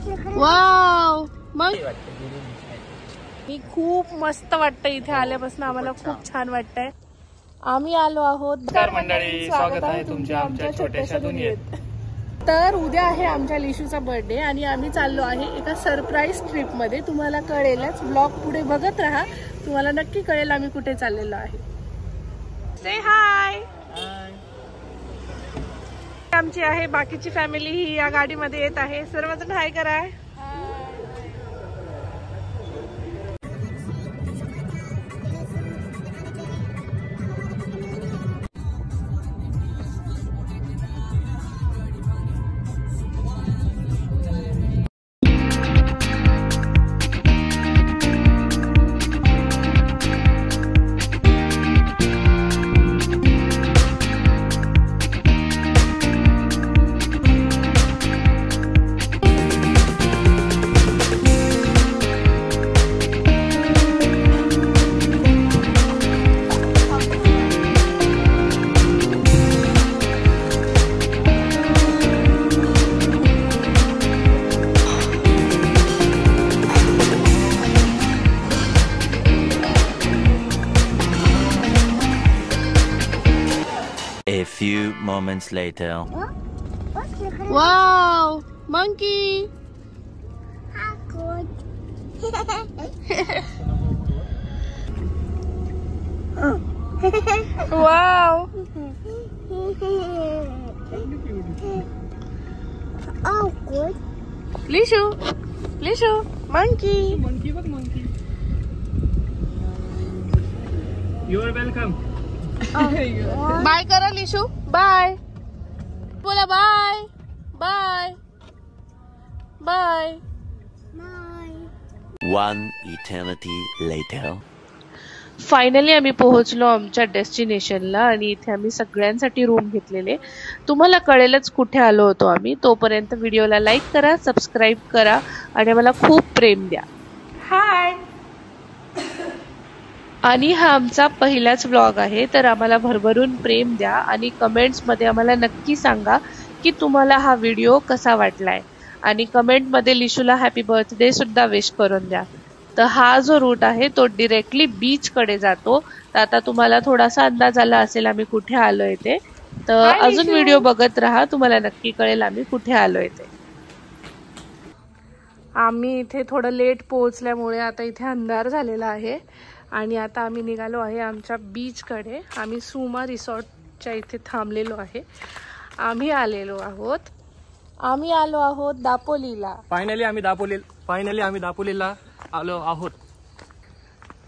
Wow, मग मी खूप मस्त वाटतं इथे आल्यापासून, आम्हाला खूप छान वाटतंय. आम्ही आलो आहोत. नमस्कार मंडळी, स्वागत आहे तुमचे आमच्या छोट्याशा दुनियेत. तर उद्या आहे आमच्या लिशूचा बर्थडे आणि आम्ही चाललो आहे एका सरप्राईज ट्रिप मध्ये. तुम्हाला कळेलच, ब्लॉग पुढे बघत राहा, तुम्हाला नक्की कळेल आम्ही कुठे चाललेलो आहे. से हाय. आमची आहे बाकीची फॅमिली ही या गाडीमध्ये येत आहे. सर्वजण हाय करा. A few moments later. Wow, monkey. Wow. Oh, good. Lishu, Lishu, monkey. Monkey, what monkey? You are welcome. Bye करा लिशू, बाय बोला, bye bye bye. One eternity later. Finally आम्ही पोहोचलो आमच्या डेस्टिनेशनला आणि इथे आम्ही सगळ्यांसाठी रूम घेतलेले. तुम्हाला कळेलच कुठे आलो होतो आम्ही. तोपर्यंत व्हिडिओला लाईक करा, सबस्क्राईब करा आणि मला खूप प्रेम द्या. हाय. आणि हा आमचा पहिलाच व्लॉग आहे, तर आम्हाला भरभरून प्रेम द्या आणि कमेंट्समध्ये आम्हाला नक्की सांगा की तुम्हाला हा व्हिडिओ कसा वाटलाय. आणि कमेंटमध्ये लिशूला हॅपी बर्थडे सुद्धा विश करून द्या. तर हा जो रूट आहे तो डिरेक्टली बीचकडे जातो. तर आता तुम्हाला थोडासा अंदाज आला असेल आम्ही कुठे आलोय ते. तर अजून व्हिडिओ बघत राहा, तुम्हाला नक्की कळेल आम्ही कुठे आलोय ते. आम्ही इथे थोडं लेट पोहोचल्यामुळे आता इथे अंधार झालेला आहे आणि आता आम्ही निघालो आहे आमच्या बीचकडे. आम्ही सुमा रिसॉर्टच्या इथे थांबलेलो आहे. आम्ही आलो आहोत दापोलीला. फायनली आम्ही दापोलीला आलो आहोत.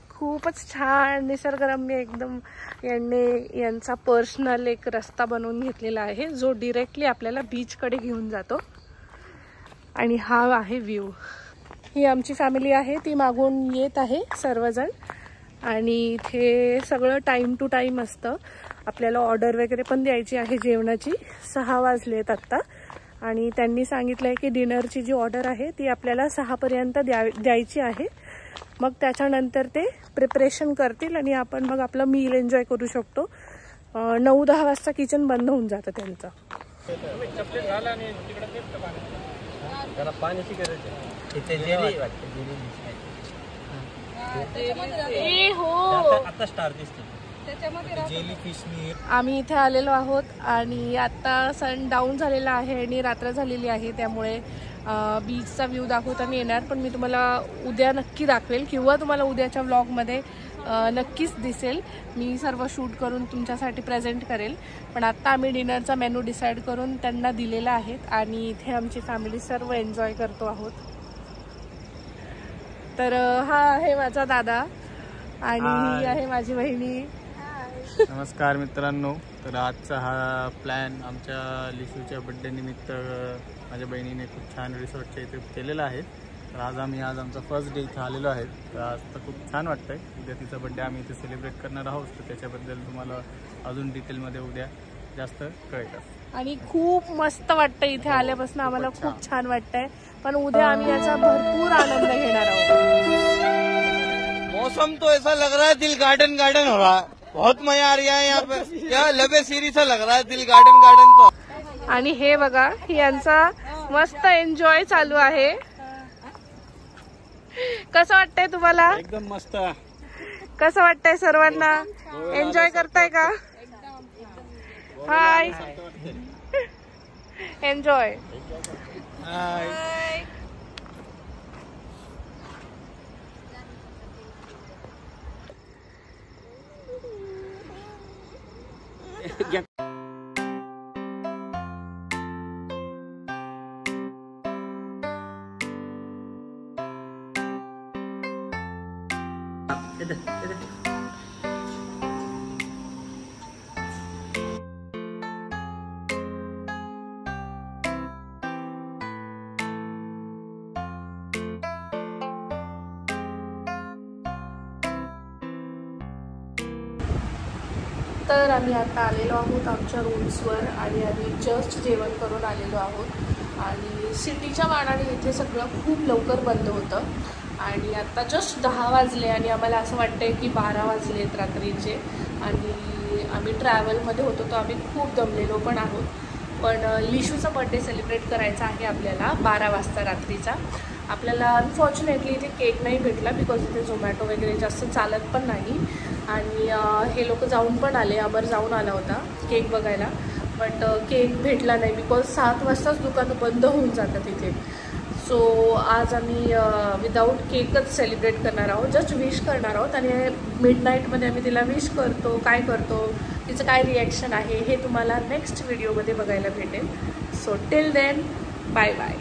खूपच छान निसर्गरम्य एकदम. यांचा पर्सनल एक रस्ता बनवून घेतलेला आहे जो डिरेक्टली आपल्याला बीचकडे घेऊन जातो. आणि हा आहे व्ह्यू. ही आमची फॅमिली आहे, ती मागून येत आहे सर्वजण. आणि इथे सगळं टाइम टू टाइम असतं. आपल्याला ऑर्डर वगैरे पण द्यायची आहे जेवणाची. 6 वाजलेत आत्ता आणि त्यांनी सांगितलंय की डिनरची जी ऑर्डर आहे ती आपल्याला 6 पर्यंत द्यायची आहे. मग त्याच्यानंतर ते प्रिपरेशन करतील आणि आपण मग आपलं मील एन्जॉय करू शकतो. 9-10 वाजता किचन बंद होऊन जातं त्यांचं. आम्ही इथे आलेलो आहोत आणि आता सन डाऊन झालेला आहे आणि रात्र झालेली आहे, त्यामुळे बीचचा व्ह्यू दाखवताना येणार. पण मी तुम्हाला उद्या नक्की दाखवेल किंवा तुम्हाला उद्याच्या व्लॉगमध्ये नक्कीच दिसेल. मी सर्व शूट करून तुमच्यासाठी प्रेझेंट करेल. पण आत्ता आम्ही डिनरचा मेनू डिसाईड करून त्यांना दिलेला आहे आणि इथे आमची फॅमिली सर्व एन्जॉय करतो आहोत. तर हा आहे माझा दादा आणि ही आहे माझी बहिणी. नमस्कार मित्रांनो. तर आजचा हा प्लॅन आमच्या लिशूच्या बर्थडे निमित्त माझ्या बहिणीने खूप छान रिसॉर्टच्या इथे केलेला आहे. तर आज आमचा फर्स्ट डे इथे आलेलो आहे. तर आज तर खूप छान वाटतंय. उद्या तिचा बर्थडे आम्ही इथे सेलिब्रेट करणार आहोत. तर त्याच्याबद्दल तुम्हाला अजून डिटेलमध्ये उद्या जास्त कळेल. आणि खूप मस्त वाटतं इथे आल्यापासून, आम्हाला खूप छान वाटतंय. पण उद्या आम्ही याचा भरपूर आनंद घेणार आहोत. मौसम तो ऐसा लग रहा है दिल गार्डन गार्डन हो रहा है. बहुत मजा आ रहा है यहाँ पे. क्या लबे सीरी सा लग रहा है दिल गार्डन गार्डन तो. आणि हे बघा यांचा मस्त एन्जॉय चालू आहे. कसं वाटतंय तुम्हाला? एकदम मस्त. कसं वाटतंय सर्वांना? एन्जॉय करताय का? हाय, एन्जॉय. हाय. तर आम्ही आता आलेलो आहोत आमच्या रूम्सवर आणि आम्ही जस्ट जेवण करून आलेलो आहोत. आणि सिटीच्या मानाने इथे सगळं खूप लवकर बंद होतं आणि आता जस्ट 10 वाजले आणि आम्हाला असं वाटतंय की 12 वाजलेत रात्रीचे. आणि आम्ही ट्रॅव्हलमध्ये होतो तर आम्ही खूप दमलेलो पण आहोत. पण लिशूचा बड्डे सेलिब्रेट करायचा आहे आपल्याला 12 वाजता रात्रीचा. आपल्याला अनफॉर्च्युनेटली इथे केक नाही भेटला बिकॉज इथे झोमॅटो वगैरे जास्त चालत पण नाही. आणि हे लोक जाऊन पण आले, अमर जाऊन आला होता केक बघायला, बट केक भेटला नाही बिकॉज 7 वाजताच दुकानं बंद होऊन जातात इथे. सो आज आम्ही विदाऊट केकच सेलिब्रेट करणार आहोत, जस्ट विश करणार आहोत. आणि मिडनाईटमध्ये आम्ही तिला विश करतो, काय करतो, तिचं काय रिॲक्शन आहे हे तुम्हाला नेक्स्ट व्हिडिओमध्ये बघायला भेटेल. So till then bye bye.